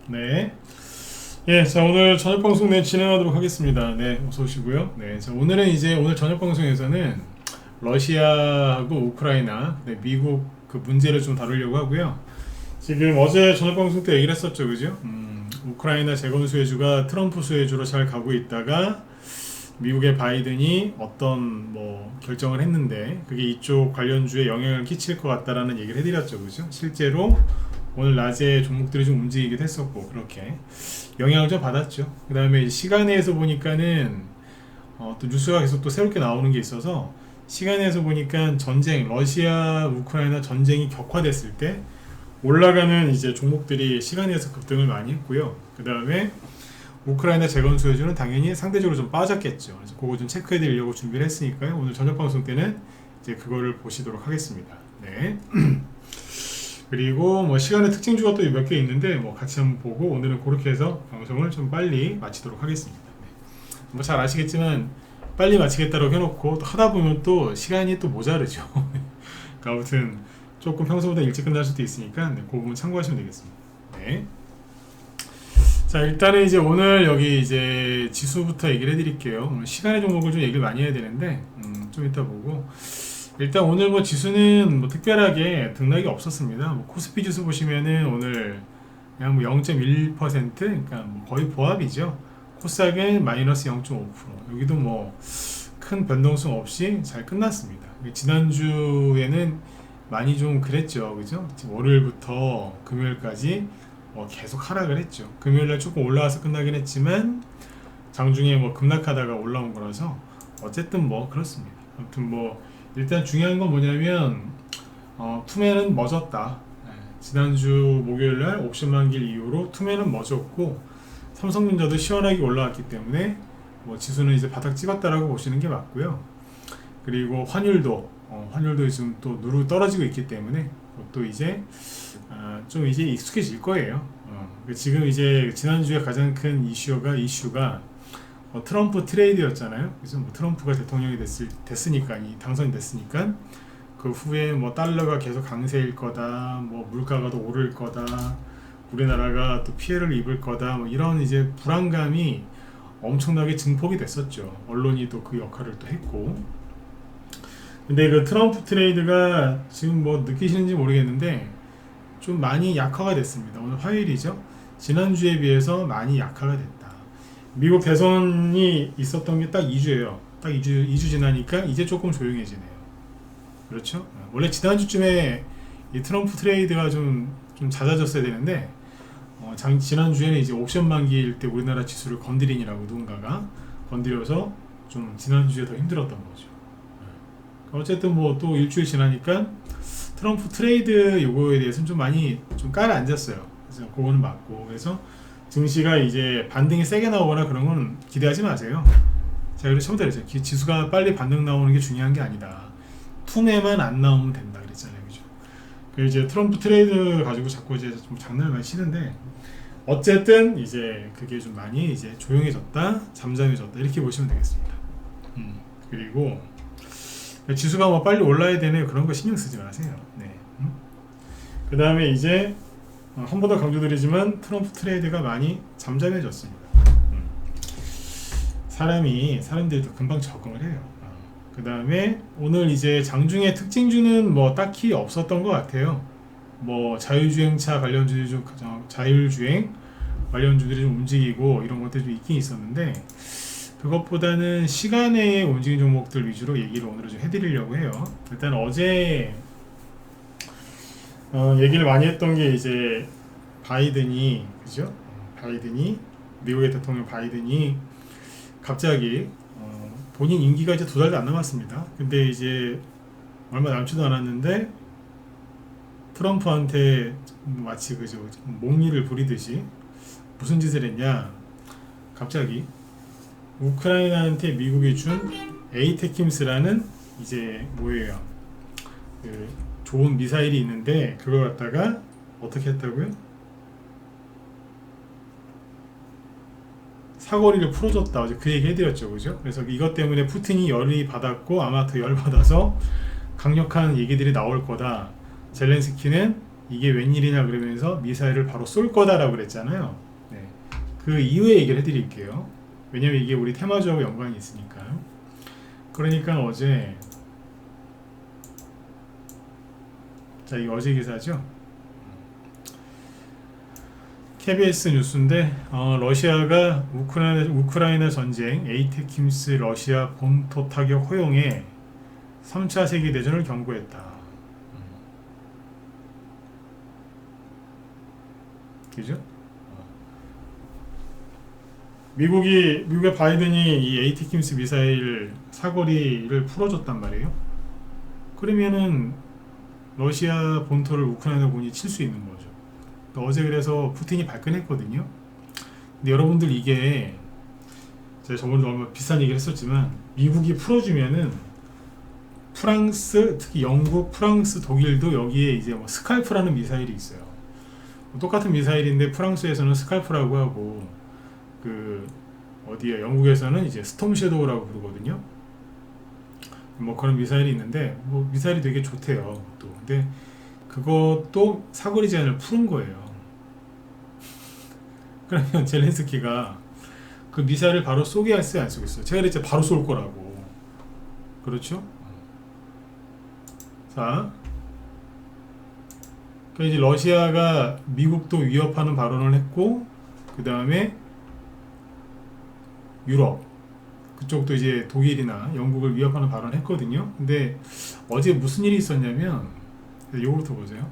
네. 예, 자, 오늘 저녁 방송 진행하도록 하겠습니다. 네, 어서 오시고요. 네, 자, 오늘은 이제 오늘 저녁 방송에서는 러시아하고 우크라이나, 네, 미국 그 문제를 좀 다루려고 하고요. 지금 어제 저녁 방송 때 얘기를 했었죠, 그죠? 우크라이나 재건 수혜주가 트럼프 수혜주로 잘 가고 있다가 미국의 바이든이 어떤 뭐 결정을 했는데 그게 이쪽 관련주에 영향을 끼칠 것 같다라는 얘기를 해드렸죠, 그죠? 실제로 오늘 낮에 종목들이 좀 움직이기도 했었고 그렇게 영향을 좀 받았죠. 그 다음에 시간에서 보니까는 또 뉴스가 계속 또 새롭게 나오는 게 있어서 시간에서 보니까 전쟁, 러시아 우크라이나 전쟁이 격화됐을 때 올라가는 이제 종목들이 시간에서 급등을 많이 했고요. 그 다음에 우크라이나 재건 수혜주는 당연히 상대적으로 좀 빠졌겠죠. 그래서 그거 좀 체크해 드리려고 준비를 했으니까요. 오늘 저녁 방송 때는 이제 그거를 보시도록 하겠습니다. 네. 그리고 뭐 시간의 특징주가 또 몇 개 있는데 뭐 같이 한번 보고 오늘은 그렇게 해서 방송을 좀 빨리 마치도록 하겠습니다. 네. 뭐 잘 아시겠지만 빨리 마치겠다고 해놓고 또 하다 보면 또 시간이 또 모자르죠. 그러니까 아무튼 조금 평소보다 일찍 끝날 수도 있으니까 네, 그 부분 참고하시면 되겠습니다. 네. 자, 일단은 이제 오늘 여기 이제 지수부터 얘기를 해드릴게요. 오늘 시간의 종목을 좀 얘기를 많이 해야 되는데 좀 이따 보고 일단 오늘 뭐 지수는 뭐 특별하게 등락이 없었습니다. 뭐 코스피 지수 보시면은 오늘 그냥 뭐 0.1% 그러니까 뭐 거의 보합이죠. 코스닥은 마이너스 0.5%. 여기도 뭐 큰 변동성 없이 잘 끝났습니다. 지난주에는 많이 좀 그랬죠, 그죠? 월요일부터 금요일까지 계속 하락을 했죠. 금요일날 조금 올라와서 끝나긴 했지만 장중에 뭐 급락하다가 올라온 거라서 어쨌든 뭐 그렇습니다. 아무튼 뭐 일단 중요한 건 뭐냐면 투매는 멎었다. 네, 지난주 목요일날 옵션 만기일 이후로 투매는 멎었고 삼성전자도 시원하게 올라왔기 때문에 뭐 지수는 이제 바닥 찍었다라고 보시는 게 맞고요. 그리고 환율도 지금 또 누르 떨어지고 있기 때문에 또 이제 좀 이제 익숙해질 거예요. 지금 이제 지난주에 가장 큰 이슈가 트럼프 트레이드였잖아요. 그래서 뭐 트럼프가 대통령이 됐으니까 당선이 됐으니까 그 후에 뭐 달러가 계속 강세일 거다, 뭐 물가가 더 오를 거다, 우리나라가 또 피해를 입을 거다, 뭐 이런 이제 불안감이 엄청나게 증폭이 됐었죠. 언론이 또 그 역할을 또 했고. 근데 그 트럼프 트레이드가 지금 뭐 느끼시는지 모르겠는데 좀 많이 약화가 됐습니다. 오늘 화요일이죠. 지난주에 비해서 많이 약화가 됐다. 미국 대선이 있었던 게 딱 2주예요. 딱 2주 지나니까 이제 조금 조용해지네요. 그렇죠? 원래 지난주쯤에 이 트럼프 트레이드가 좀 잦아졌어야 되는데 지난주에는 이제 옵션 만기일 때 우리나라 지수를 건드리니라고 누군가가 건드려서 좀 지난주에 더 힘들었던 거죠. 어쨌든 뭐 또 일주일 지나니까 트럼프 트레이드 요거에 대해서는 좀 많이 좀 깔아앉았어요. 그래서 그거는 맞고 그래서 증시가 이제 반등이 세게 나오거나 그런 건 기대하지 마세요. 제가 그래서 처음부터 그랬어요. 지수가 빨리 반등 나오는 게 중요한 게 아니다. 투매만 안 나오면 된다 그랬잖아요, 그죠? 그 이제 트럼프 트레이드 가지고 자꾸 이제 좀 장난을 많이 치는데 어쨌든 이제 그게 좀 많이 이제 조용해졌다, 잠잠해졌다 이렇게 보시면 되겠습니다. 그리고 지수가 뭐 빨리 올라야 되네 그런 거 신경 쓰지 마세요. 네. 그 다음에 이제 한 번 더 강조드리지만 트럼프 트레이드가 많이 잠잠해졌습니다. 사람들이 더 금방 적응을 해요. 그 다음에 오늘 이제 장중에 특징주는 뭐 딱히 없었던 것 같아요. 뭐 자율주행차 관련주들이 좀 자율주행 관련주들이 좀 움직이고 이런 것들이 좀 있긴 있었는데 그것보다는 시간에 움직이는 종목들 위주로 얘기를 오늘은 좀 해드리려고 해요. 일단 어제 얘기를 많이 했던 게 이제 바이든이 그죠? 미국의 대통령 바이든이 갑자기 본인 임기가 이제 2달도 안 남았습니다. 근데 이제 얼마 남지도 않았는데 트럼프한테 마치 그죠 몽리를 부리듯이 무슨 짓을 했냐? 갑자기 우크라이나한테 미국이 준 에이테킴스라는 이제 뭐예요? 그 좋은 미사일이 있는데 그걸 갖다가 어떻게 했다고요? 사거리를 풀어줬다. 어제 그 얘기 해드렸죠, 그죠? 그래서 이것 때문에 푸틴이 열이 받았고 아마 더 열 받아서 강력한 얘기들이 나올 거다. 젤렌스키는 이게 웬일이냐 그러면서 미사일을 바로 쏠 거다라고 그랬잖아요. 네. 그 이후에 얘기를 해드릴게요. 왜냐면 이게 우리 테마주하고 연관이 있으니까요. 그러니까 어제, 자, 이게 어제 기사죠. KBS 뉴스인데 러시아가 우크라이나 전쟁 에이테킴스 러시아 본토 타격 허용에 3차 세계대전을 경고했다. 그죠? 미국의 바이든이 이 에이테킴스 미사일 사거리를 풀어줬단 말이에요. 그러면은 러시아 본토를 우크라이나군이 칠 수 있는 거죠. 어제 그래서 푸틴이 발끈했거든요. 근데 여러분들 이게 제가 저번에 너무 비싼 얘기를 했었지만 미국이 풀어주면은 프랑스, 특히 영국, 프랑스, 독일도 여기에 이제 뭐 스칼프라는 미사일이 있어요. 똑같은 미사일인데 프랑스에서는 스칼프라고 하고 그 어디야 영국에서는 이제 스톰 섀도우라고 부르거든요. 뭐 그런 미사일이 있는데 뭐 미사일이 되게 좋대요. 또 근데 그것도 사거리 제한을 푸는 거예요. 그러면 젤렌스키가 그 미사일을 바로 쏘게 할수 안 쏘겠어요? 제가 그랬죠. 바로 쏠 거라고. 그렇죠? 자, 그 이제 러시아가 미국도 위협하는 발언을 했고, 그 다음에 유럽 그쪽도 이제 독일이나 영국을 위협하는 발언을 했거든요. 근데 어제 무슨 일이 있었냐면, 요거부터 보세요.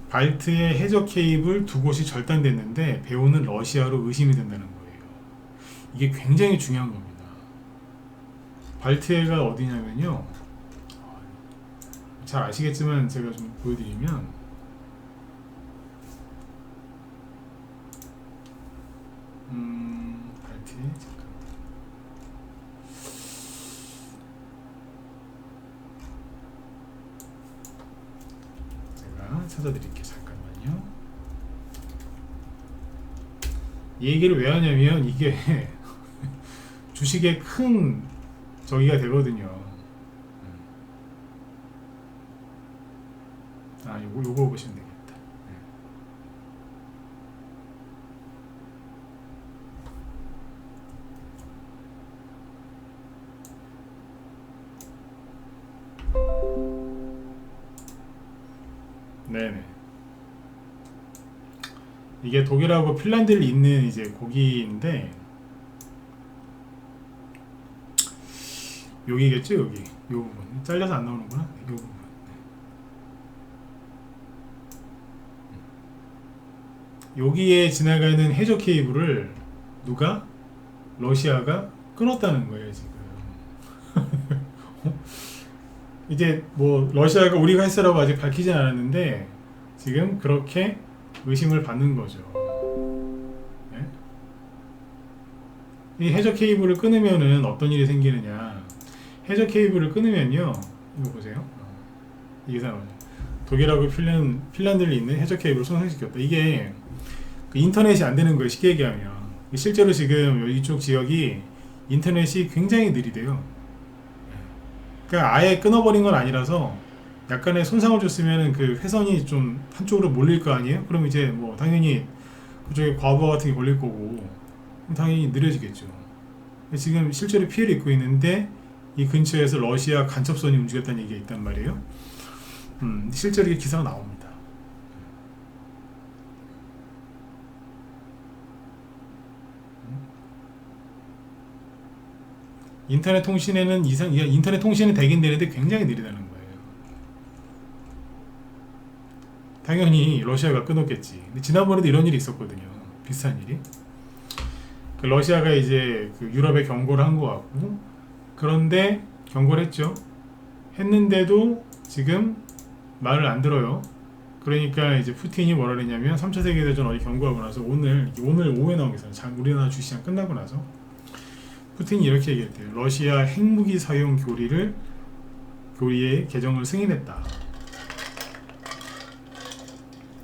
발트의 해저 케이블 두 곳이 절단됐는데 배후는 러시아로 의심이 된다는 거예요. 이게 굉장히 중요한 겁니다. 발트해가 어디냐면요. 잘 아시겠지만 제가 좀 보여드리면 발트해 잠깐. 제가 찾아드릴게요. 잠깐만요. 이 얘기를 왜 하냐면 이게 주식에 큰 저기가 되거든요. 요거 보시면 되겠다. 네네. 이게 독일하고 핀란드를 잇는 이제 고기인데 여기겠죠, 여기. 요 부분. 잘려서 안 나오는구나. 요 부분. 여기에 지나가는 해저 케이블을 누가? 러시아가 끊었다는 거예요, 지금. 이제 뭐 러시아가 우리가 했으라고 아직 밝히진 않았는데 지금 그렇게 의심을 받는 거죠. 네? 이 해저 케이블을 끊으면은 어떤 일이 생기느냐? 해저 케이블을 끊으면요, 이거 보세요. 이게 나오죠. 독일하고 핀란드를 잇는 해저 케이블을 손상시켰다. 이게 그 인터넷이 안 되는 거예요. 쉽게 얘기하면. 실제로 지금 이쪽 지역이 인터넷이 굉장히 느리대요. 그러니까 아예 끊어버린 건 아니라서 약간의 손상을 줬으면 그 회선이 좀 한쪽으로 몰릴 거 아니에요? 그럼 이제 뭐 당연히 그쪽에 과부하 같은 게 걸릴 거고 당연히 느려지겠죠. 지금 실제로 피해를 입고 있는데 이 근처에서 러시아 간첩선이 움직였다는 얘기가 있단 말이에요. 실제로 이게 기사가 나옵니다. 인터넷 통신에는 인터넷 통신은 되긴 되는데 굉장히 느리다는 거예요. 당연히 러시아가 끊었겠지. 근데 지난번에도 이런 일이 있었거든요. 비슷한 일이. 그 러시아가 이제 그 유럽에 경고를 한 것 같고, 그런데 경고를 했죠. 했는데도 지금 말을 안 들어요. 그러니까 이제 푸틴이 뭐라 그랬냐면 3차 세계대전 어디 경고하고 나서 오늘 오후에 나온 기사는 우리나라 주시장 끝나고 나서 푸틴이 이렇게 얘기했대요. 러시아 핵무기 사용 교리의 개정을 승인했다.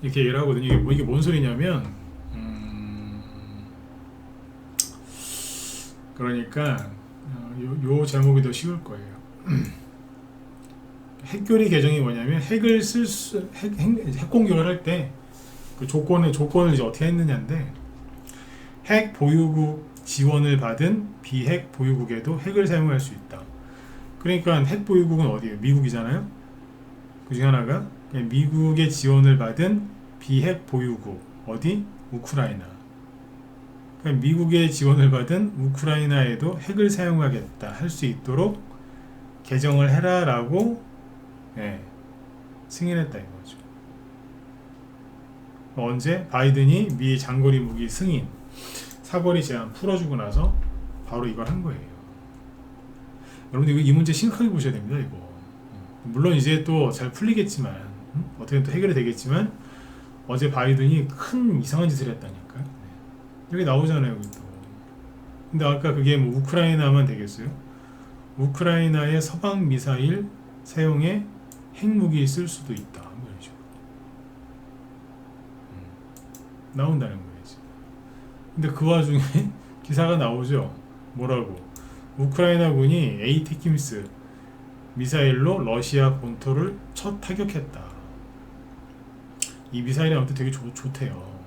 이렇게 얘기를 하거든요. 이게 뭔 소리냐면 그러니까 요 제목이 더 쉬울 거예요. 핵교리 개정이 뭐냐면 핵을 핵 공격을 할 때 그 조건을 이제 어떻게 했느냐인데 핵 보유국 지원을 받은 비핵 보유국에도 핵을 사용할 수 있다. 그러니까 핵 보유국은 어디예요? 미국이잖아요. 그 중에 하나가 미국의 지원을 받은 비핵 보유국 어디? 우크라이나. 그러니까 미국의 지원을 받은 우크라이나에도 핵을 사용하겠다 할 수 있도록 개정을 해라라고 승인했다 이거죠. 언제? 바이든이 미 장거리 무기 승인 사거리 제한 풀어주고 나서 바로 이걸 한 거예요. 여러분들 이 문제 심각하게 보셔야 됩니다. 이거 물론 이제 또 잘 풀리겠지만 어떻게 또 해결이 되겠지만 어제 바이든이 큰 이상한 짓을 했다니까. 여기 나오잖아요. 여기 또. 근데 아까 그게 뭐 우크라이나만 되겠어요? 우크라이나의 서방 미사일 사용에 핵무기 쓸 수도 있다. 뭐 이런 식으로 나온다는 거예요. 근데 그 와중에 기사가 나오죠. 뭐라고? 우크라이나군이 에이테킴스 미사일로 러시아 본토를 첫 타격했다. 이 미사일이 아무튼 되게 좋대요.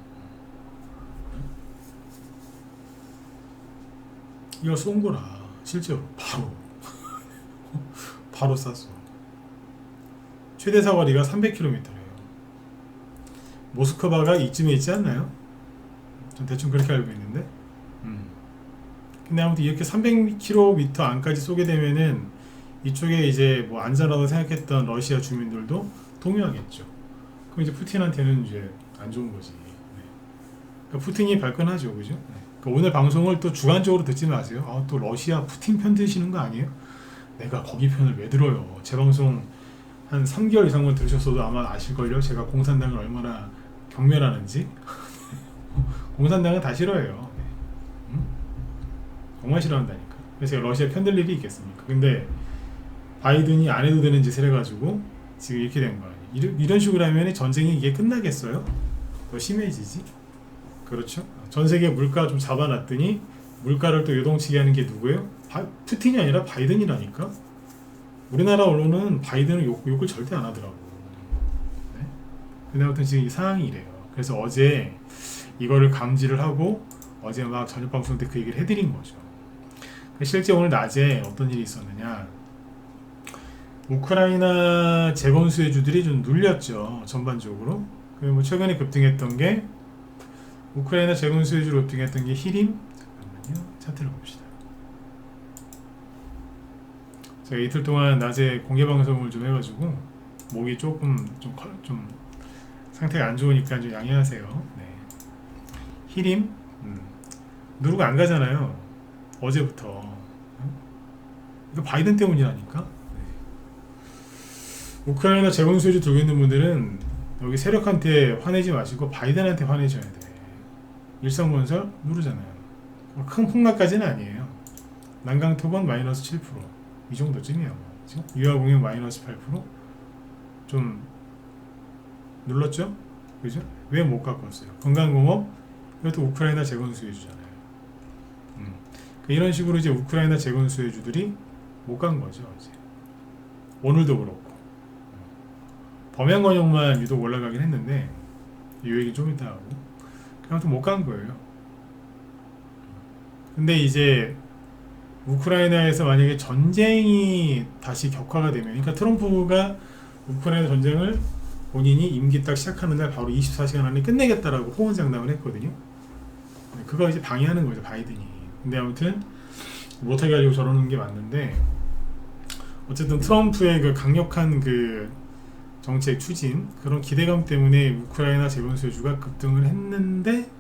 이거 쏜 거라 실제로 바로 쐈어. 최대 사거리가 300km래요. 모스크바가 이쯤에 있지 않나요? 전 대충 그렇게 알고 있는데. 근데 아무튼 이렇게 300km 안까지 쏘게 되면은 이쪽에 이제 뭐 안전하다고 생각했던 러시아 주민들도 동요하겠죠. 그럼 이제 푸틴한테는 이제 안 좋은 거지. 그러니까 푸틴이 발끈하죠, 그죠? 그러니까 오늘 방송을 또 주관적으로 듣지 마세요. 아, 또 러시아 푸틴 편 드시는 거 아니에요? 내가 거기 편을 왜 들어요? 제 방송 한 3개월 이상만 들으셨어도 아마 아실걸요? 제가 공산당을 얼마나 경멸하는지. 공산당은 다 싫어해요. 정말 싫어한다니까. 그래서 제가 러시아 편들 일이 있겠습니까? 근데 바이든이 안 해도 되는 짓을 해가지고 지금 이렇게 된 거예요. 이런 식으로 하면 전쟁이 이게 끝나겠어요? 더 심해지지? 그렇죠? 전 세계 물가 좀 잡아놨더니 물가를 또 요동치게 하는 게 누구예요? 푸틴이 아니라 바이든이라니까? 우리나라 언론은 바이든을 욕을 절대 안 하더라고. 네? 근데 아무튼 지금 이 상황이 이래요. 그래서 어제 이거를 감지를 하고 어제 막 저녁 방송 때 그 얘기를 해드린 거죠. 실제 오늘 낮에 어떤 일이 있었느냐, 우크라이나 재건수혜주들이 좀 눌렸죠. 전반적으로. 뭐 최근에 급등했던 게 우크라이나 재건수혜주로 급등했던 게 히림. 잠깐만요. 차트를 봅시다. 제가 이틀 동안 낮에 공개 방송을 좀 해가지고 목이 조금 좀 상태가 안 좋으니까 좀 양해하세요. 네. 히림 누르고 안 가잖아요. 어제부터. 이거 바이든 때문이라니까. 네. 우크라이나 재건수혜주 들고 있는 분들은 여기 세력한테 화내지 마시고 바이든한테 화내셔야 돼. 일성건설 누르잖아요. 큰 폭락까지는 아니에요. 난강토건 마이너스 7%. 이 정도쯤이에요. 그렇죠? 유아공역 마이너스 8%. 좀 눌렀죠? 그죠? 왜 못 갖고 왔어요? 건강공업 이것도 우크라이나 재건수혜주잖아요. 이런 식으로 이제 우크라이나 재건수혜주들이 못 간 거죠. 이제. 오늘도 그렇고. 범양건역만 유독 올라가긴 했는데 이 얘기 좀 이따 하고 아무튼 못 간 거예요. 근데 이제 우크라이나에서 만약에 전쟁이 다시 격화가 되면, 그러니까 트럼프가 우크라이나 전쟁을 본인이 임기 딱 시작하는 날 바로 24시간 안에 끝내겠다라고 호언장담을 했거든요. 그거 이제 방해하는 거죠, 바이든이. 근데 아무튼 못하게 하려고 저러는 게 맞는데, 어쨌든 트럼프의 그 강력한 그 정책 추진, 그런 기대감 때문에 우크라이나 재건수혜주가 급등을 했는데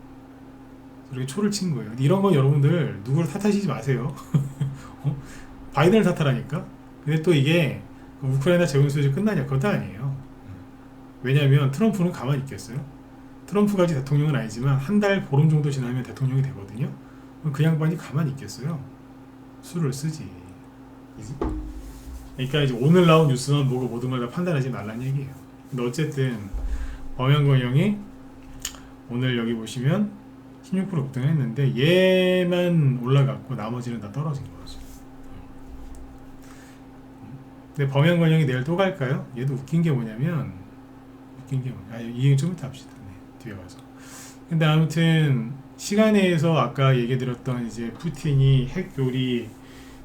이렇게 초를 친 거예요. 이런 건 여러분들 누구를 탓하시지 마세요. 바이든을 탓하라니까. 근데 또 이게 우크라이나 재건수혜주 끝나냐? 그것도 아니에요. 왜냐하면 트럼프는 가만히 있겠어요? 트럼프가 아직 대통령은 아니지만 한 달 보름 정도 지나면 대통령이 되거든요. 그럼 그 양반이 가만히 있겠어요? 수를 쓰지. 그러니까 이제 오늘 나온 뉴스만 보고 모든 걸 다 판단하지 말라는 얘기예요. 근데 어쨌든 범양건영이 오늘 여기 보시면 16% 급등했는데 얘만 올라갔고 나머지는 다 떨어진 거죠. 근데 범행 권력이 내일 또 갈까요? 얘도 웃긴 게 뭐냐면 이 얘기 좀 이따 합시다. 네, 뒤에 가서. 근데 아무튼 시간에서 아까 얘기 드렸던 이제 푸틴이 핵 요리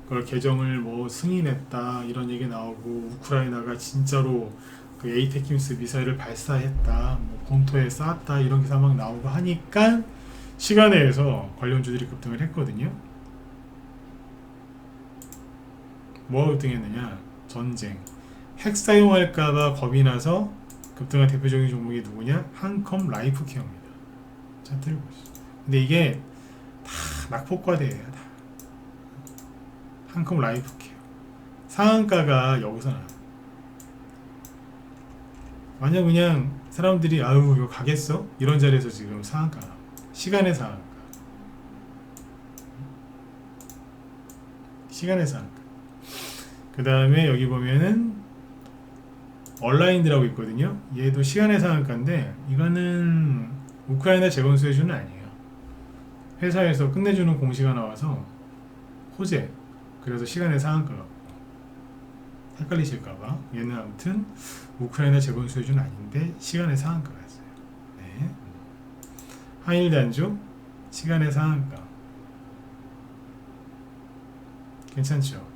그걸 개정을 뭐 승인했다 이런 얘기 나오고 우크라이나가 진짜로 그 에이테킴스 미사일을 발사했다 뭐 본토에 쐈다 이런 기사 막 나오고 하니까 시간에서 관련주들이 급등을 했거든요. 뭐가 급등했느냐? 전쟁. 핵 사용할까봐 겁이 나서 급등한 대표적인 종목이 누구냐? 한컴 라이프케어입니다. 차트를 보시죠. 근데 이게 다 낙폭과대예요. 다. 한컴 라이프케어. 상한가가 여기서 나요. 만약 그냥 사람들이 아유 이거 가겠어? 이런 자리에서 지금 상한가 나와. 시간의 상한가. 시간의 상한가. 그 다음에 여기 보면은 얼라인드라고 있거든요. 얘도 시간의 상한가인데 이거는 우크라이나 재건 수혜주는 아니에요. 회사에서 끝내주는 공시가 나와서 호재. 그래서 시간의 상한가가 헷갈리실까봐 얘는 아무튼 우크라이나 재건 수혜주는 아닌데 시간의 상한가가 있어요. 네. 한일단조 시간의 상한가 괜찮죠?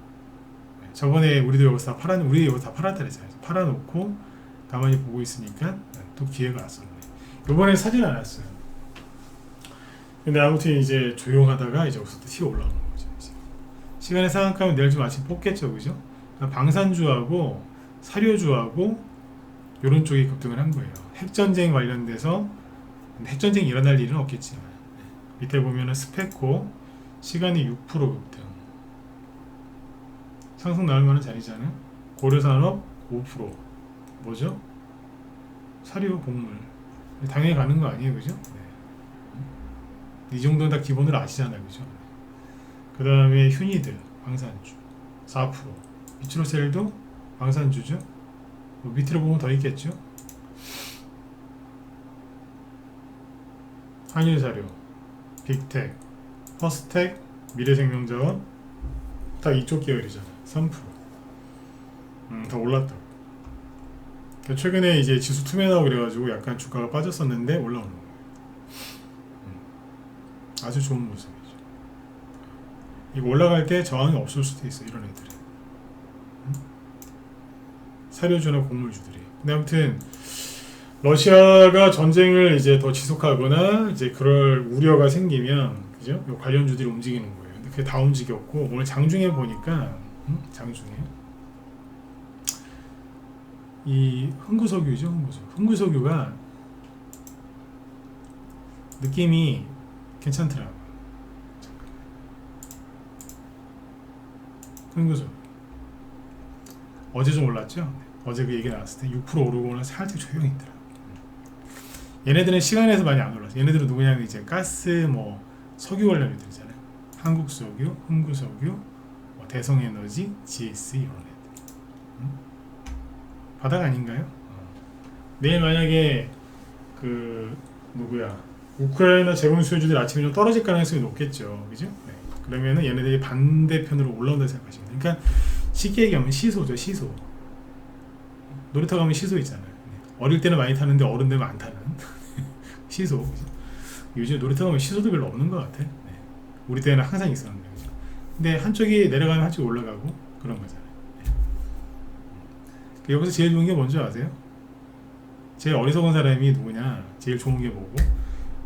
저번에 우리 여기서 다 팔았다 그랬잖아요. 팔아놓고 가만히 보고 있으니까 또 기회가 왔었네. 이번에 사진 안 왔어요. 근데 아무튼 이제 조용하다가 이제 여기서 또 튀어 올라오는 거죠. 이제. 시간의 상한가면 내일 좀 아침 뽑겠죠, 그죠? 방산주하고 사료주하고 이런 쪽이 급등을 한 거예요. 핵전쟁 관련돼서 핵전쟁이 일어날 일은 없겠지만 밑에 보면은 스페코 시간이 6% 급등. 상승 나올 만한 자리잖아요. 고려산업 5%. 뭐죠? 사료 곡물. 당연히 가는 거 아니에요, 그죠? 네. 이 정도는 다 기본으로 아시잖아요, 그죠? 그 다음에 휴니들 방산주 4%. 미츠로셀도 방산주죠. 뭐 밑으로 보면 더 있겠죠. 한일사료, 빅텍, 퍼스텍, 미래생명자원 다 이쪽 계열이잖아요. 3%. 더 올랐다고. 최근에 이제 지수 투매나고 그래가지고 약간 주가가 빠졌었는데 올라오는 거예요. 아주 좋은 모습이죠. 이거 올라갈 때 저항이 없을 수도 있어. 이런 애들은. 사료주나 곡물주들이. 근데 아무튼 러시아가 전쟁을 이제 더 지속하거나 이제 그럴 우려가 생기면 그죠? 요 관련주들이 움직이는 거예요. 근데 그게 다 움직였고 오늘 장중에 보니까 장중에 이 흥구석유죠. 흥구석유가 느낌이 괜찮더라고요. 흥구석유 어제 좀 올랐죠? 어제 그 얘기 나왔을 때 6% 오르고 오늘 살짝 조용히 있더라고요. 얘네들은 시간에서 많이 안 올랐어요. 얘네들은 누구냐 이제 가스 뭐 석유 관련주들이잖아요. 한국석유, 흥구석유, 뭐 대성에너지, GS 이런 애들. 바닥 아닌가요? 내일 만약에 그 누구야 우크라이나 재건 수요주들 아침에 좀 떨어질 가능성이 높겠죠, 그죠? 네. 그러면은 얘네들이 반대편으로 올라온다 생각하시면 돼요. 그러니까 쉽게 얘기하면 시소죠, 시소. 놀이터 가면 시소 있잖아요. 어릴 때는 많이 타는데 어른 되면 안 타는 시소. 그죠? 요즘 놀이터 가면 시소도 별로 없는 것 같아. 네. 우리 때는 항상 있었는데, 그죠? 근데 한쪽이 내려가면 한쪽이 올라가고 그런 거잖아요. 여기서 제일 좋은 게 뭔지 아세요? 제일 어리석은 사람이 누구냐? 제일 좋은 게 뭐고?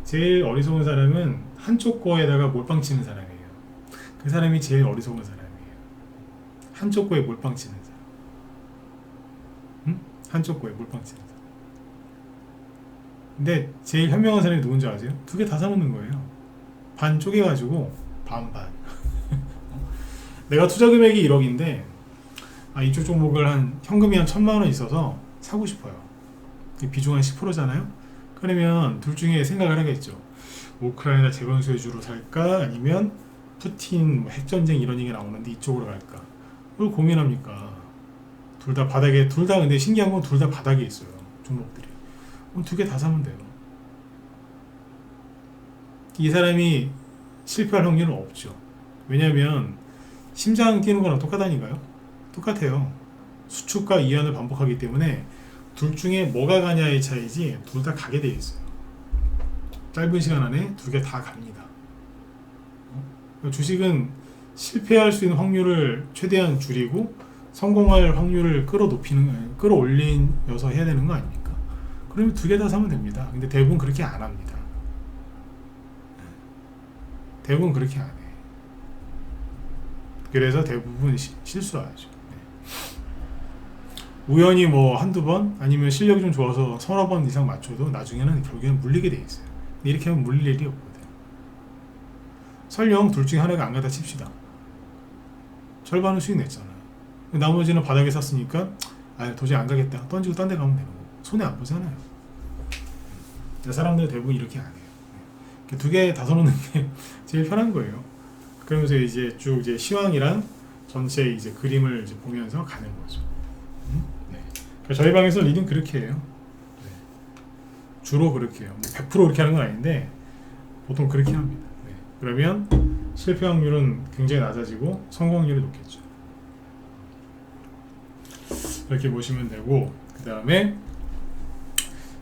제일 어리석은 사람은 한쪽 거에다가 몰빵 치는 사람이에요. 그 사람이 제일 어리석은 사람이에요. 한쪽 거에 몰빵 치는 사람. 응? 한쪽 거에 몰빵 치는 사람. 근데 제일 현명한 사람이 누군지 아세요? 두 개 다 사놓는 거예요. 반 쪼개가지고 반반. 내가 투자 금액이 1억인데 이쪽 종목을 한 현금이 한 1,000만 원 있어서 사고 싶어요. 비중 한 10%잖아요. 그러면 둘 중에 생각을 하겠죠. 우크라이나 재건 수혜주로 살까 아니면 푸틴 뭐 핵전쟁 이런 얘기 나오는데 이쪽으로 갈까? 그걸 고민합니까? 둘 다 바닥에 둘 다 근데 신기한 건 둘 다 바닥에 있어요. 종목들이. 그럼 두 개 다 사면 돼요. 이 사람이 실패할 확률은 없죠. 왜냐면 심장 뛰는 거랑 똑같다니까요. 똑같아요. 수축과 이완을 반복하기 때문에 둘 중에 뭐가 가냐의 차이지 둘 다 가게 돼 있어요. 짧은 시간 안에 두 개 다 갑니다. 주식은 실패할 수 있는 확률을 최대한 줄이고 성공할 확률을 끌어올리면서 해야 되는 거 아닙니까? 그러면 두 개 다 사면 됩니다. 근데 대부분 그렇게 안 합니다. 대부분 그렇게 안 해. 그래서 대부분 실수하죠. 우연히 뭐 한두 번 아니면 실력이 좀 좋아서 서너 번 이상 맞춰도 나중에는 결국에는 물리게 돼 있어요. 근데 이렇게 하면 물릴 일이 없거든. 설령 둘 중에 하나가 안 가다 칩시다. 절반은 수익 냈잖아요. 나머지는 바닥에 샀으니까 도저히 안 가겠다 던지고 딴 데 가면 되는 거고 손해 안 보잖아요. 사람들 대부분 이렇게 안 해요. 두 개 다 사놓는 게 제일 편한 거예요. 그러면서 이제 쭉 이제 시황이랑 전체 이제 그림을 이제 보면서 가는 거죠. 네. 그러니까 저희 방에서 리딩 그렇게 해요. 네. 주로 그렇게 해요. 100% 그렇게 하는 건 아닌데 보통 그렇게 합니다. 네. 그러면 실패 확률은 굉장히 낮아지고 성공 확률이 높겠죠. 이렇게 보시면 되고, 그 다음에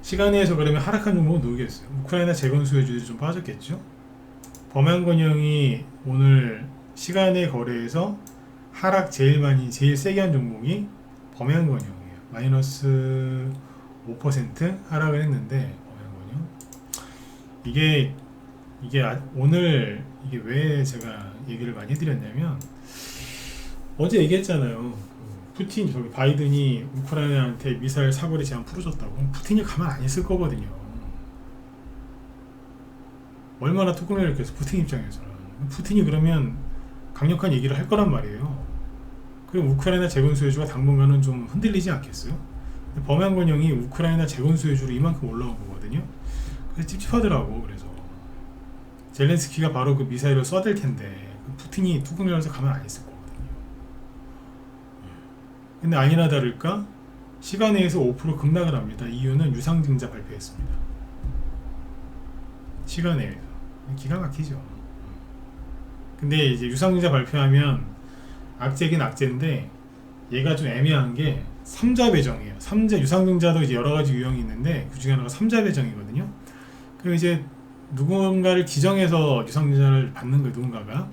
시간에서 그러면 하락한 종목은 누구겠어요? 우크라이나 재건 수혜주들이 좀 빠졌겠죠. 범한건영이 오늘 시간의 거래에서 하락 제일 세게 한 종목이 범한건영이에요. 마이너스 5% 하락을 했는데 범한건영 이게 오늘 이게 왜 제가 얘기를 많이 해드렸냐면 어제 얘기했잖아요. 바이든이 우크라이나한테 미사일 사거리 제한 풀어줬다고. 푸틴이 가만 안 있을 거거든요. 얼마나 뚜껑을 이렇게 푸틴 입장에서는 푸틴이 그러면 강력한 얘기를 할 거란 말이에요. 그럼 우크라이나 재건 수혜주가 당분간은 좀 흔들리지 않겠어요? 범한건영이 우크라이나 재건 수혜주로 이만큼 올라온 거거든요. 그래서 찝찝하더라고. 그래서 젤렌스키가 바로 그 미사일을 쏴댈 텐데 푸틴이 뚜껑을 열어서 가만 안 있을 거거든요. 근데 아니나 다를까 시간에서 5% 급락을 합니다. 이유는 유상증자 발표했습니다. 시간에서 기가 막히죠. 근데 이제 유상증자 발표하면 악재긴 악재인데 얘가 좀 애매한 게 3자 배정이에요. 3자 유상증자도 이제 여러 가지 유형이 있는데 그 중에 하나가 3자 배정이거든요. 그럼 이제 누군가를 기정해서 유상증자를 받는 거예요. 누군가가.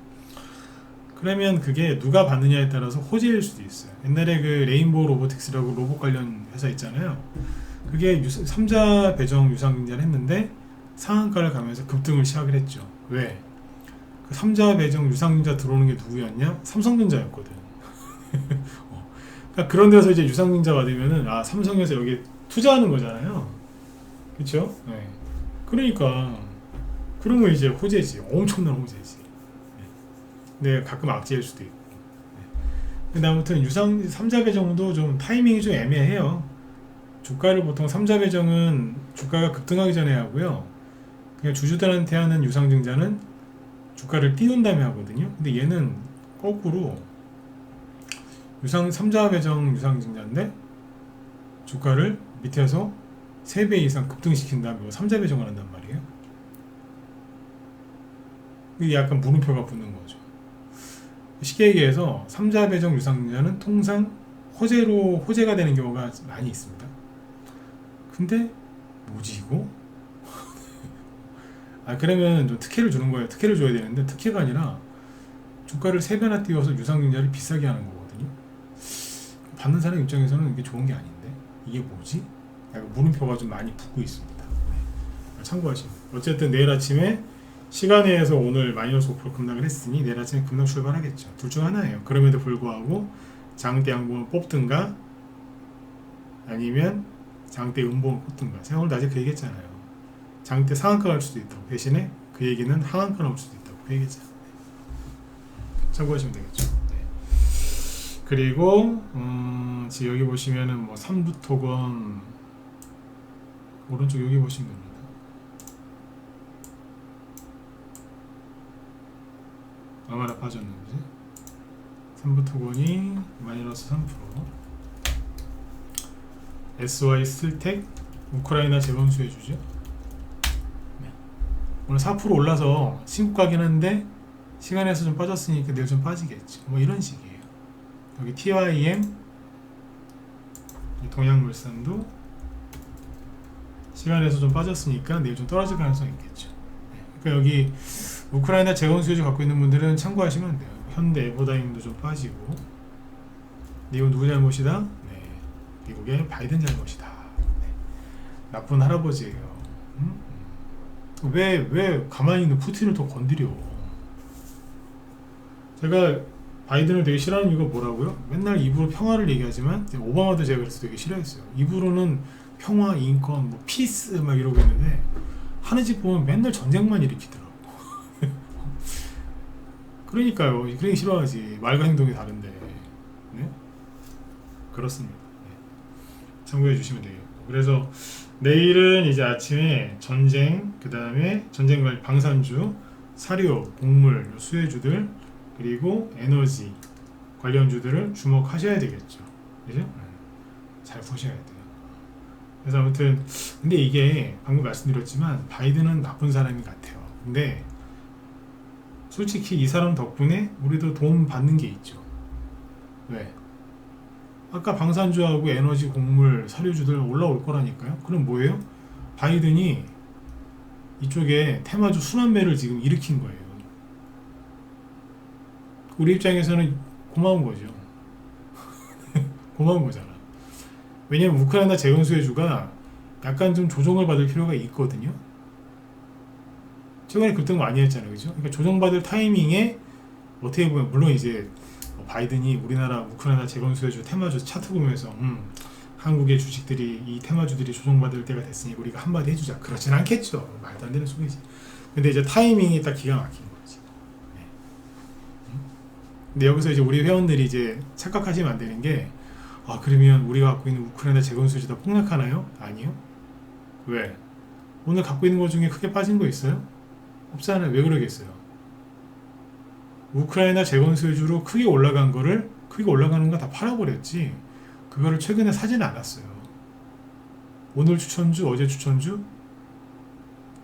그러면 그게 누가 받느냐에 따라서 호재일 수도 있어요. 옛날에 그 레인보우 로보틱스라고 로봇 관련 회사 있잖아요. 그게 3자 배정 유상증자를 했는데 상한가를 가면서 급등을 시작을 했죠. 왜? 그 3자 배정 유상증자 들어오는 게 누구였냐? 삼성전자였거든. 그러니까 그런 데서 이제 유상증자가 되면은 삼성에서 여기 투자하는 거잖아요. 그렇죠? 네. 그러니까 그러면 이제 호재지. 엄청난 호재지. 네, 가끔 악재일 수도 있고. 근데 아무튼 3자 배정도 좀 타이밍이 좀 애매해요. 주가를 보통 3자 배정은 주가가 급등하기 전에 하고요. 그냥 주주들한테 하는 유상증자는 주가를 띄운 다음에 하거든요. 근데 얘는 거꾸로 3자 배정 유상증자인데 주가를 밑에서 3배 이상 급등시킨 다음에 3자 배정을 한단 말이에요. 이게 약간 물음표가 붙는 거죠. 쉽게 얘기해서 3자 배정 유상증자는 통상 호재가 되는 경우가 많이 있습니다. 근데 뭐지 이거? 그러면 좀 특혜를 주는 거예요. 특혜를 줘야 되는데 특혜가 아니라 주가를 3배나 띄워서 유상증자를 비싸게 하는 거거든요. 받는 사람 입장에서는 이게 좋은 게 아닌데 이게 뭐지? 약간 물음표가 좀 많이 붙고 있습니다. 네. 참고하시면 어쨌든 내일 아침에 시간에서 오늘 마이너스 5% 급락을 했으니 내일 아침에 급락 출발하겠죠. 둘 중 하나예요. 그럼에도 불구하고 장대 양봉을 뽑든가 아니면 장대 음봉을 뽑든가. 제가 오늘 낮에 그 얘기했잖아요. 장대 상한가 갈 수도 있다고. 대신에 그 얘기는 하한가 나올 수도 있다고. 그 얘기했잖아요. 참고하시면 되겠죠. 네. 그리고 지금 여기 보시면은 뭐 삼부토건 오른쪽 여기 보시면 됩니다. 얼마나 빠졌는지. 삼부토건이 마이너스 3%. SY 스틸텍 우크라이나 재건 수혜주죠. 네. 오늘 4% 올라서 신고가긴 한데 시간에서 좀 빠졌으니까 내일 좀 빠지겠지. 뭐 이런 식이에요. 여기 TYM 동양물산도 시간에서 좀 빠졌으니까 내일 좀 떨어질 가능성이 있겠죠. 그러니까 여기 우크라이나 재건 수요주 갖고 있는 분들은 참고하시면 돼요. 현대 에버다임도 좀 빠지고. 근데 이건 누구 잘못이다? 네, 미국의 바이든 잘못이다. 네. 나쁜 할아버지예요. 왜 가만히 있는 푸틴을 더 건드려? 제가 바이든을 되게 싫어하는 이유가 뭐라고요? 맨날 입으로 평화를 얘기하지만 오바마도 제가 그래서 되게 싫어했어요. 입으로는 평화, 인권, 뭐 피스 막 이러고 있는데 하는 짓 보면 맨날 전쟁만 일으키더라고. 그러니까요. 그러니 싫어하지. 말과 행동이 다른데. 네? 그렇습니다. 네. 참고해 주시면 되겠고. 그래서 내일은 이제 아침에 전쟁, 그 다음에 전쟁 관련 방산주, 사료, 곡물, 수혜주들, 그리고 에너지 관련주들을 주목하셔야 되겠죠. 그죠? 잘 보셔야 돼요. 그래서 아무튼 근데 이게 방금 말씀드렸지만 바이든은 나쁜 사람이 같아요. 근데 솔직히 이 사람 덕분에 우리도 도움 받는 게 있죠. 왜? 아까 방산주하고 에너지, 곡물, 사료주들 올라올 거라니까요. 그럼 뭐예요? 바이든이 이쪽에 테마주 순환매를 지금 일으킨 거예요. 우리 입장에서는 고마운 거죠. 고마운 거잖아. 왜냐면 우크라이나 재건 수혜주가 약간 좀 조정을 받을 필요가 있거든요. 최근에 급등 많이 했잖아요, 그죠? 그러니까 조정받을 타이밍에 어떻게 보면 물론 이제 바이든이 우리나라 우크라이나 재건 수혜주 테마주 차트 보면서 한국의 주식들이 이 테마주들이 조정받을 때가 됐으니 우리가 한마디 해주자. 그렇진 않겠죠. 말도 안 되는 소리지. 근데 이제 타이밍이 딱 기가 막힌 거지. 네. 근데 여기서 이제 우리 회원들이 이제 착각하시면 안 되는 게 그러면 우리가 갖고 있는 우크라이나 재건 수혜주 다 폭락하나요? 아니요. 왜? 오늘 갖고 있는 것 중에 크게 빠진 거 있어요? 없잖아요. 왜 그러겠어요? 우크라이나 재건 수혜주로 크게 올라간 거를 크게 올라가는 거 다 팔아버렸지. 그거를 최근에 사지는 않았어요. 오늘 추천주, 어제 추천주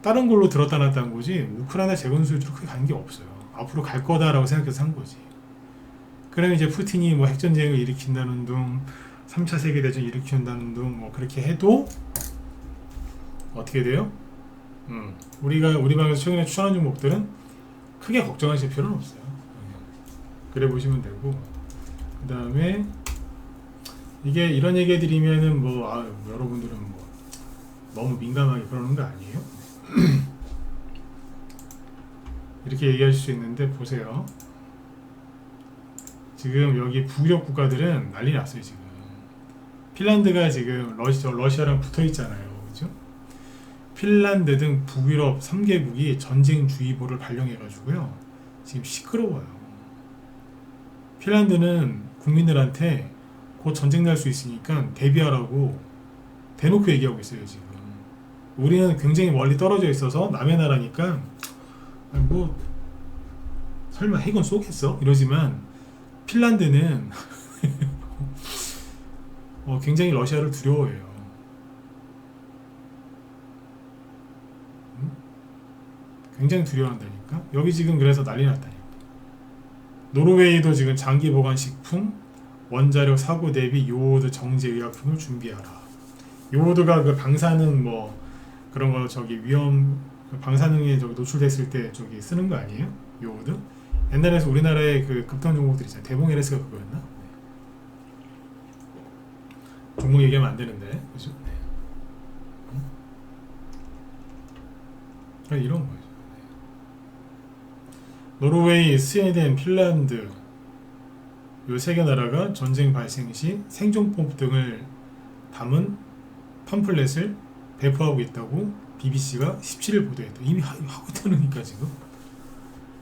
다른 걸로 들었다 놨다 한 거지 우크라이나 재건 수혜주로 크게 가는 게 없어요. 앞으로 갈 거다라고 생각해서 산 거지. 그럼 이제 푸틴이 뭐 핵전쟁을 일으킨다는 둥 3차 세계대전 일으킨다는 둥 뭐 그렇게 해도 어떻게 돼요? 우리 방에서 최근에 추천한 종목들은 크게 걱정하실 필요는 없어요. 그래 보시면 되고, 그 다음에 이게 이런 얘기 해드리면은 여러분들은 뭐 너무 민감하게 그러는 거 아니에요? 이렇게 얘기하실 수 있는데 보세요. 지금 여기 북유럽 국가들은 난리 났어요. 지금 핀란드가 지금 러시아랑 붙어 있잖아요. 그죠? 핀란드 등 북유럽 3개국이 전쟁주의보를 발령해가지고요. 지금 시끄러워요. 핀란드는 국민들한테 곧 전쟁 날 수 있으니까 대비하라고 대놓고 얘기하고 있어요. 지금 우리는 굉장히 멀리 떨어져 있어서 남의 나라니까 뭐 설마 핵은 쏘겠어? 이러지만 핀란드는 굉장히 러시아를 두려워해요. 굉장히 두려워한다니까. 여기 지금 그래서 난리 났다니까. 노르웨이도 지금 장기 보관 식품, 원자력 사고 대비 요오드 정제 의약품을 준비하라. 요오드가 그 방사능 뭐 그런 거 위험 방사능에 노출됐을 때 쓰는 거 아니에요? 요오드? 옛날에서 우리나라의 그 급등 종목들 있잖아요. 대봉 LS가 그거였나? 네. 종목 얘기하면 안 되는데, 그죠? 네. 이런 거죠. 네. 노르웨이, 스웨덴, 핀란드 요 세 개 나라가 전쟁 발생 시 생존법 등을 담은 팜플렛을 배포하고 있다고 BBC가 17일 보도했다. 이미 하고 있다니까 지금.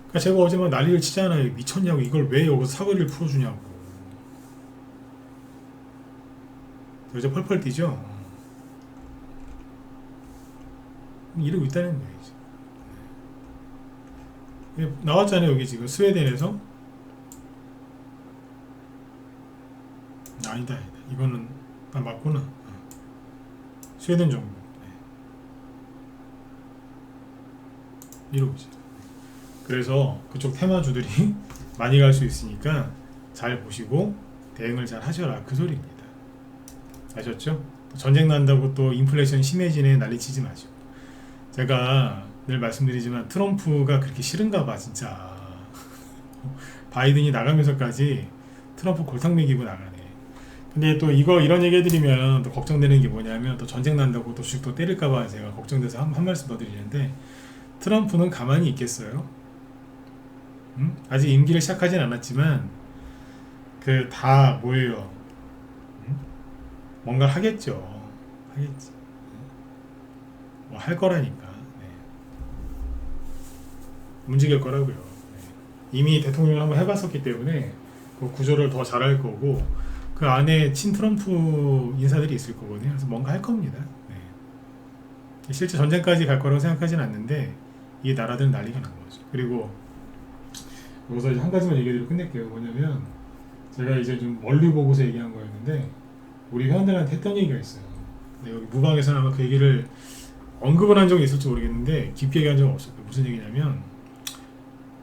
그러니까 제가 어제 막 난리를 치잖아요. 미쳤냐고. 이걸 왜 여기서 사거리를 풀어주냐고. 여자 펄펄 뛰죠. 이러고 있다는 거예요. 지금. 나왔잖아요. 여기 지금 스웨덴에서. 아니다. 이거는 맞구나. 스웨덴 정부. 이러고 있어요. 그래서 그쪽 테마주들이 많이 갈 수 있으니까 잘 보시고 대응을 잘 하셔라 그 소리입니다. 아셨죠? 전쟁 난다고 또 인플레이션 심해지네 난리치지 마시고. 제가 늘 말씀드리지만 트럼프가 그렇게 싫은가 봐 진짜. 바이든이 나가면서까지 트럼프 골탕 먹이고 나가네. 근데 또 이런 얘기 해드리면 또 걱정되는 게 뭐냐면 또 전쟁 난다고 또 주식 또 때릴까봐 제가 걱정돼서 한 말씀 더 드리는데, 트럼프는 가만히 있겠어요? 응? 아직 임기를 시작하진 않았지만 그 다 뭐예요? 응? 뭔가 하겠죠. 하겠지. 뭐 할 거라니까. 네. 움직일 거라고요. 네. 이미 대통령을 한번 해봤었기 때문에 그 구조를 더 잘할 거고, 그 안에 친 트럼프 인사들이 있을 거거든요. 그래서 뭔가 할 겁니다. 네. 실제 전쟁까지 갈 거라고 생각하진 않는데 이 나라들은 난리가 난 거죠. 그리고 여기서 이제 한 가지만 얘기해드리고 끝낼게요. 뭐냐면 제가 이제 좀 멀리 보고서 얘기한 거였는데 우리 회원들한테 했던 얘기가 있어요. 근데 여기 무방에서는 아마 그 얘기를 언급을 한 적이 있을지 모르겠는데 깊게 얘기한 적은 없었고요. 무슨 얘기냐면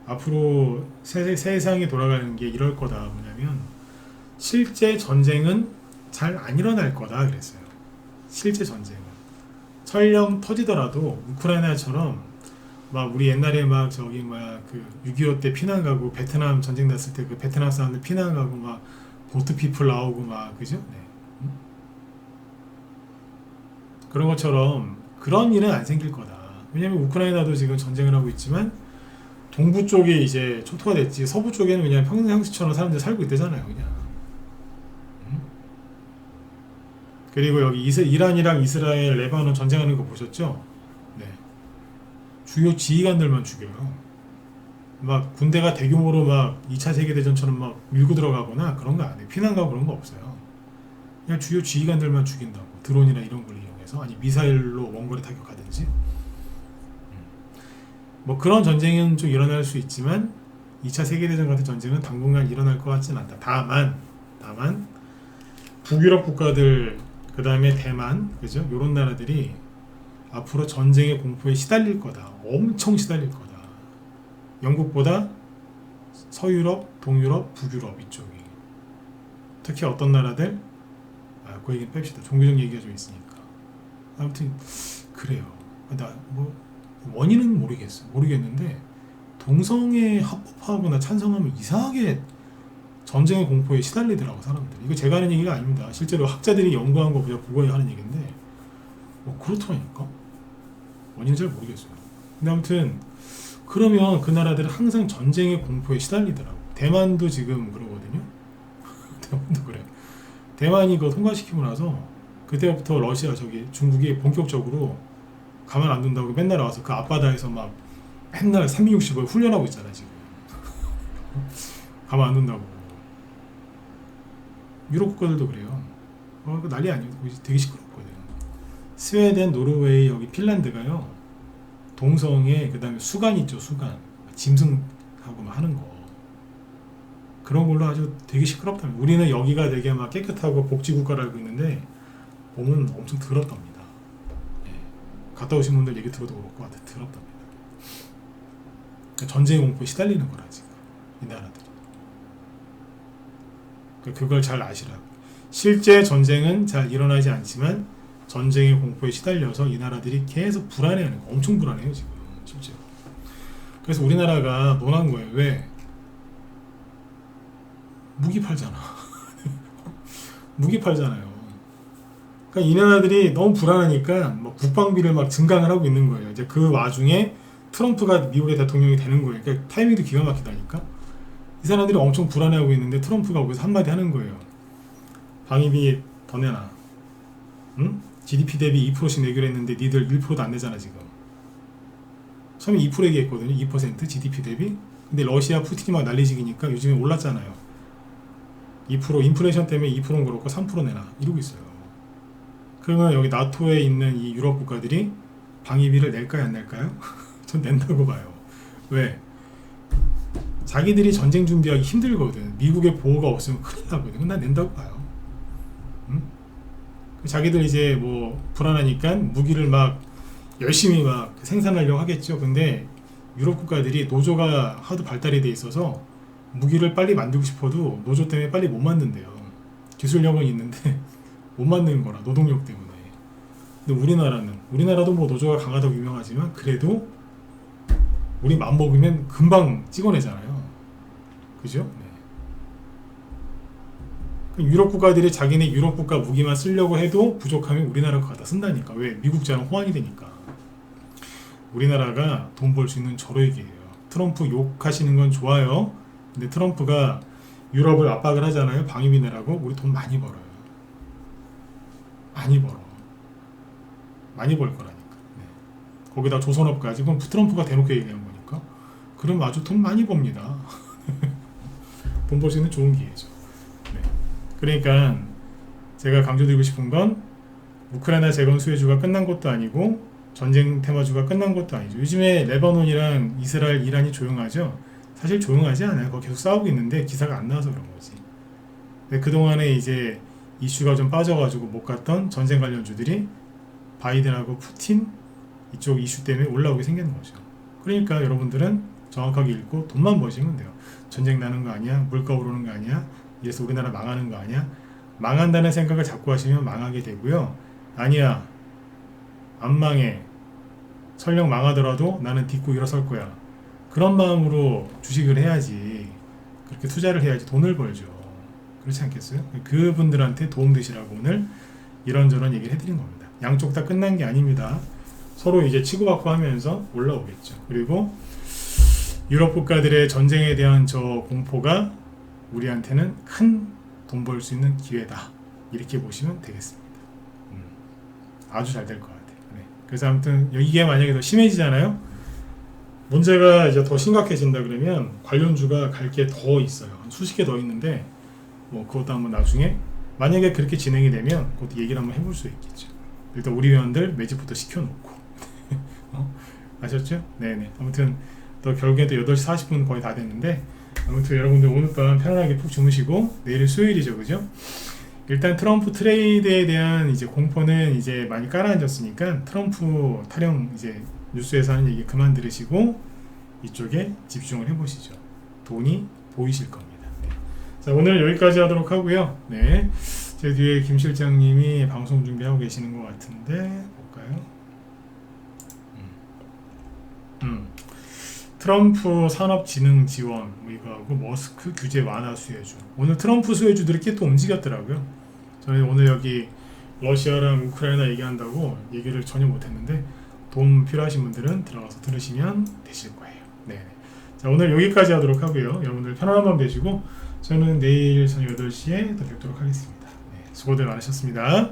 앞으로 세상이 돌아가는 게 이럴 거다. 뭐냐면 실제 전쟁은 잘 안 일어날 거다 그랬어요. 실제 전쟁은 설령 터지더라도 우크라이나처럼 막 우리 옛날에 막 저기 막 그 6.25 때 피난 가고 베트남 전쟁 났을 때 그 베트남 사람들 피난 가고 막 보트 피플 나오고 막 그죠? 네. 그런 것처럼 그런 일은 안 생길 거다. 왜냐면 우크라이나도 지금 전쟁을 하고 있지만 동부 쪽이 이제 초토화 됐지, 서부 쪽에는 그냥 평상시처럼 사람들 살고 있대잖아요, 그냥. 그리고 여기 이란이랑 이스라엘, 레바논 전쟁하는 거 보셨죠? 네. 주요 지휘관들만 죽여요. 막 군대가 대규모로 막 2차 세계대전처럼 막 밀고 들어가거나 그런 거 안 해요. 피난 가고 그런 거 없어요. 그냥 주요 지휘관들만 죽인다고. 드론이나 이런 걸 이용해서, 아니 미사일로 원거리 타격하든지. 뭐 그런 전쟁은 좀 일어날 수 있지만 2차 세계대전 같은 전쟁은 당분간 일어날 것 같지는 않다. 다만 북유럽 국가들, 그 다음에 대만, 그죠? 요런 나라들이 앞으로 전쟁의 공포에 시달릴 거다. 엄청 시달릴 거다. 영국보다 서유럽, 동유럽, 북유럽 이쪽이. 특히 어떤 나라들? 그 얘기는 뺍시다. 종교적 얘기가 좀 있으니까. 아무튼 그래요. 나 뭐 원인은 모르겠는데 동성애 합법화하거나 찬성하면 이상하게 전쟁의 공포에 시달리더라고 사람들. 이거 제가 하는 얘기가 아닙니다. 실제로 학자들이 연구한 거 보고 하는 얘기인데 뭐 그렇다니까. 원인은 잘 모르겠어요. 근데 아무튼 그러면 그 나라들은 항상 전쟁의 공포에 시달리더라고. 대만도 지금 그러거든요. 대만도 그래. 대만이 그거 통과시키고 나서 그때부터 러시아 중국이 본격적으로 가만 안 둔다고 맨날 와서 그 앞바다에서 막 맨날 360을 훈련하고 있잖아 지금. 가만 안 둔다고. 유럽 국가들도 그래요. 난리 아니에요. 되게 시끄럽거든. 스웨덴, 노르웨이, 여기 핀란드가요. 동성애, 그 다음에 수간 있죠, 수간. 짐승하고 막 하는 거. 그런 걸로 아주 되게 시끄럽답니다. 우리는 여기가 되게 막 깨끗하고 복지국가를 알고 있는데 보면 엄청 더럽답니다. 예. 갔다 오신 분들 얘기 들어도 그럴 것 같아. 더럽답니다. 전쟁의 공포에 시달리는 거라 지금 이 나라들이. 그걸 잘 아시라고. 실제 전쟁은 잘 일어나지 않지만 전쟁의 공포에 시달려서 이 나라들이 계속 불안해하는 거. 엄청 불안해요 지금 실제로. 그래서 우리나라가 논한 거예요. 왜? 무기 팔잖아. 무기 팔잖아요. 그러니까 이 나라들이 너무 불안하니까 뭐 국방비를 막 증강을 하고 있는 거예요. 이제 그 와중에 트럼프가 미국의 대통령이 되는 거예요. 그러니까 타이밍도 기가 막히다니까. 이 사람들이 엄청 불안해하고 있는데 트럼프가 거기서 한마디 하는 거예요. 방위비 더 내놔. 응? GDP 대비 2%씩 내기로 했는데 니들 1%도 안 내잖아 지금. 처음에 2% 얘기했거든요. 2% GDP 대비. 근데 러시아 푸틴이 막 난리지기니까 요즘에 올랐잖아요. 2% 인플레이션 때문에 2%는 그렇고 3% 내놔 이러고 있어요. 그러면 여기 나토에 있는 이 유럽 국가들이 방위비를 낼까요 안 낼까요? 전 낸다고 봐요. 왜? 자기들이 전쟁 준비하기 힘들거든. 미국의 보호가 없으면 큰일 나거든. 난 낸다고 봐요. 응? 자기들 이제 뭐 불안하니까 무기를 막 열심히 막 생산하려고 하겠죠. 근데 유럽 국가들이 노조가 하도 발달이 돼 있어서 무기를 빨리 만들고 싶어도 노조 때문에 빨리 못 만든대요. 기술력은 있는데 못 만드는 거라 노동력 때문에. 근데 우리나라도 뭐 노조가 강하다고 유명하지만 그래도 우리 맘먹으면 금방 찍어내잖아요. 그죠? 네. 유럽 국가들이 자기네 유럽 국가 무기만 쓰려고 해도 부족하면 우리나라 거 갖다 쓴다니까. 왜? 미국자랑 호환이 되니까. 우리나라가 돈 벌 수 있는 저로이기예요. 트럼프 욕하시는 건 좋아요. 근데 트럼프가 유럽을 압박을 하잖아요. 방위비 내라고. 우리 돈 많이 벌어요. 많이 벌어. 많이 벌 거라니까. 네. 거기다 조선업까지. 그건 트럼프가 대놓고 얘기한 거니까. 그럼 아주 돈 많이 법니다. 돈 벌 수 있는 좋은 기회죠. 네. 그러니까 제가 강조드리고 싶은 건 우크라이나 재건 수혜주가 끝난 것도 아니고 전쟁 테마주가 끝난 것도 아니죠. 요즘에 레바논이랑 이스라엘, 이란이 조용하죠. 사실 조용하지 않아요. 거기 계속 싸우고 있는데 기사가 안 나와서 그런 거지. 근데 그동안에 이제 이슈가 좀 빠져가지고 못 갔던 전쟁 관련주들이 바이든하고 푸틴 이쪽 이슈 때문에 올라오게 생기는 거죠. 그러니까 여러분들은 정확하게 읽고 돈만 버시면 돼요. 전쟁 나는 거 아니야? 물가 오르는 거 아니야? 이래서 우리나라 망하는 거 아니야? 망한다는 생각을 자꾸 하시면 망하게 되고요. 아니야. 안 망해. 설령 망하더라도 나는 딛고 일어설 거야. 그런 마음으로 주식을 해야지. 그렇게 투자를 해야지 돈을 벌죠. 그렇지 않겠어요? 그분들한테 도움되시라고 오늘 이런저런 얘기를 해드린 겁니다. 양쪽 다 끝난 게 아닙니다. 서로 이제 치고받고 하면서 올라오겠죠. 그리고 유럽 국가들의 전쟁에 대한 저 공포가 우리한테는 큰 돈 벌 수 있는 기회다. 이렇게 보시면 되겠습니다. 아주 잘 될 것 같아요. 네. 그래서 아무튼 이게 만약에 더 심해지잖아요. 문제가 이제 더 심각해진다 그러면 관련주가 갈 게 더 있어요. 수십 개 더 있는데 뭐 그것도 한번 나중에 만약에 그렇게 진행이 되면 그것도 얘기를 한번 해볼 수 있겠죠. 일단 우리 회원들 매집부터 시켜놓고 아셨죠? 네네. 아무튼 또 결국에 또 8시 40분 거의 다 됐는데 아무튼 여러분들 오늘 밤 편안하게 푹 주무시고 내일은 수요일이죠, 그죠? 일단 트럼프 트레이드에 대한 이제 공포는 이제 많이 깔아앉았으니까 트럼프 타령 이제 뉴스에서 하는 얘기 그만 들으시고 이쪽에 집중을 해보시죠. 돈이 보이실 겁니다. 네. 자, 오늘 여기까지 하도록 하고요. 네, 제 뒤에 김 실장님이 방송 준비하고 계시는 것 같은데 볼까요? 트럼프 산업진흥 지원 뭐 이거하고 머스크 규제 완화 수혜주. 오늘 트럼프 수혜주들이 꽤 또 움직였더라고요. 저는 오늘 여기 러시아랑 우크라이나 얘기한다고 얘기를 전혀 못했는데 도움 필요하신 분들은 들어가서 들으시면 되실 거예요. 네. 자, 오늘 여기까지 하도록 하고요. 여러분들 편안한 밤 되시고 저는 내일 저녁 8시에 또 뵙도록 하겠습니다. 네, 수고들 많으셨습니다.